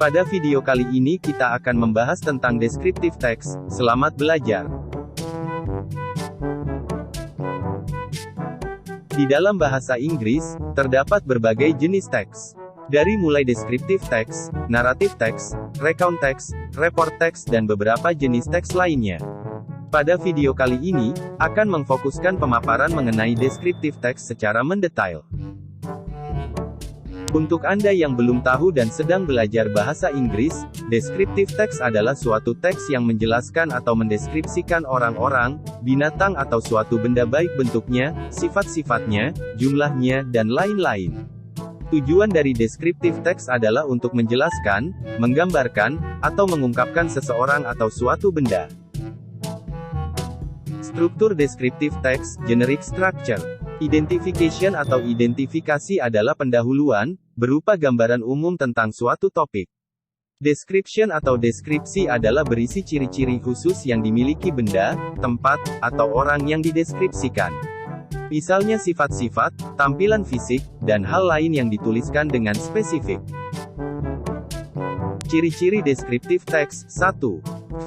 Pada video kali ini kita akan membahas tentang descriptive text. Selamat belajar. Di dalam bahasa Inggris, terdapat berbagai jenis teks. Dari mulai descriptive text, narrative text, recount text, report text dan beberapa jenis teks lainnya. Pada video kali ini, akan memfokuskan pemaparan mengenai descriptive text secara mendetail. Untuk Anda yang belum tahu dan sedang belajar bahasa Inggris, descriptive text adalah suatu teks yang menjelaskan atau mendeskripsikan orang-orang, binatang atau suatu benda baik bentuknya, sifat-sifatnya, jumlahnya, dan lain-lain. Tujuan dari descriptive text adalah untuk menjelaskan, menggambarkan, atau mengungkapkan seseorang atau suatu benda. Struktur descriptive text, generic structure. Identification atau identifikasi adalah pendahuluan, berupa gambaran umum tentang suatu topik. Description atau deskripsi adalah berisi ciri-ciri khusus yang dimiliki benda, tempat, atau orang yang dideskripsikan. Misalnya sifat-sifat, tampilan fisik, dan hal lain yang dituliskan dengan spesifik. Ciri-ciri descriptive text. 1.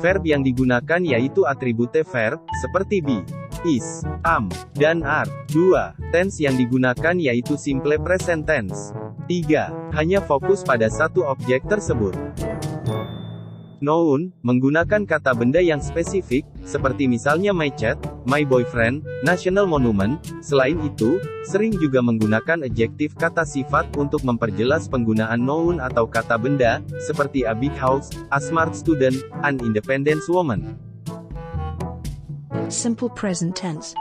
Verb yang digunakan yaitu atribute verb, seperti be, is, am, dan are. 2. Tense yang digunakan yaitu simple present tense. 3. Hanya fokus pada satu objek tersebut. Noun, menggunakan kata benda yang spesifik, seperti misalnya my cat, my boyfriend, national monument. Selain itu, sering juga menggunakan adjektif kata sifat untuk memperjelas penggunaan noun atau kata benda, seperti a big house, a smart student, an independent woman. Simple present tense.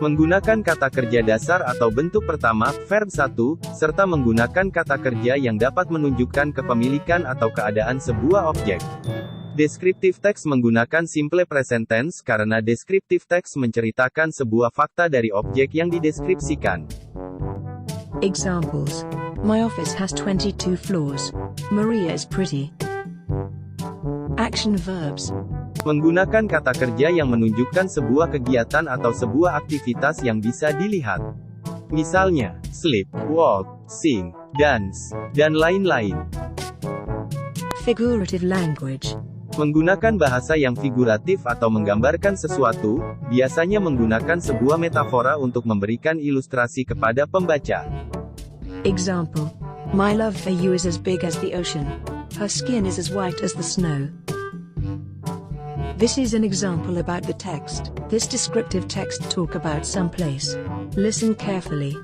Menggunakan kata kerja dasar atau bentuk pertama, verb 1, serta menggunakan kata kerja yang dapat menunjukkan kepemilikan atau keadaan sebuah objek. Descriptive text menggunakan simple present tense karena descriptive text menceritakan sebuah fakta dari objek yang dideskripsikan. Examples. My office has 22 floors. Maria is pretty. Action verbs. Menggunakan kata kerja yang menunjukkan sebuah kegiatan atau sebuah aktivitas yang bisa dilihat. Misalnya, sleep, walk, sing, dance, dan lain-lain. Figurative language. Menggunakan bahasa yang figuratif atau menggambarkan sesuatu, biasanya menggunakan sebuah metafora untuk memberikan ilustrasi kepada pembaca. Example. My love for you is as big as the ocean. Her skin is as white as the snow. This is an example about the text. This descriptive text talk about some place. Listen carefully.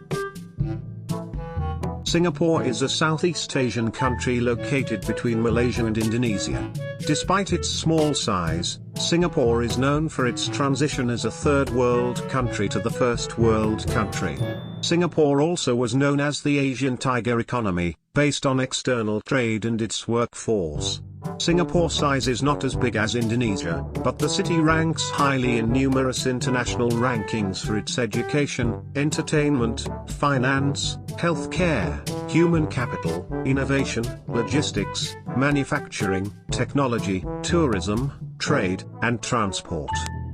Singapore is a Southeast Asian country located between Malaysia and Indonesia. Despite its small size, Singapore is known for its transition as a third world country to the first world country. Singapore also was known as the Asian tiger economy, based on external trade and its workforce. Singapore's size is not as big as Indonesia, but the city ranks highly in numerous international rankings for its education, entertainment, finance, healthcare, human capital, innovation, logistics, manufacturing, technology, tourism, trade, and transport.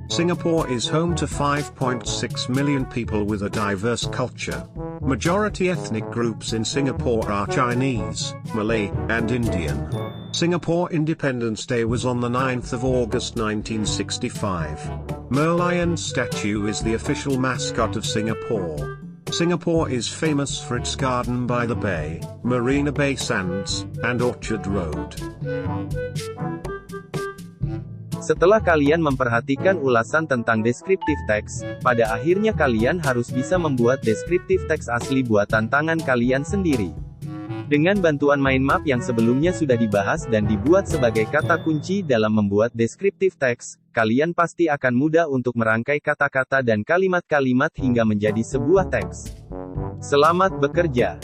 Singapore is home to 5.6 million people with a diverse culture. Majority ethnic groups in Singapore are Chinese, Malay, and Indian. Singapore Independence Day was on the 9th of August 1965. Merlion statue is the official mascot of Singapore. Singapore is famous for its Garden by the Bay, Marina Bay Sands, and Orchard Road. Setelah kalian memperhatikan ulasan tentang descriptive text, pada akhirnya kalian harus bisa membuat descriptive text asli buatan tangan kalian sendiri. Dengan bantuan mind map yang sebelumnya sudah dibahas dan dibuat sebagai kata kunci dalam membuat descriptive text, kalian pasti akan mudah untuk merangkai kata-kata dan kalimat-kalimat hingga menjadi sebuah teks. Selamat bekerja!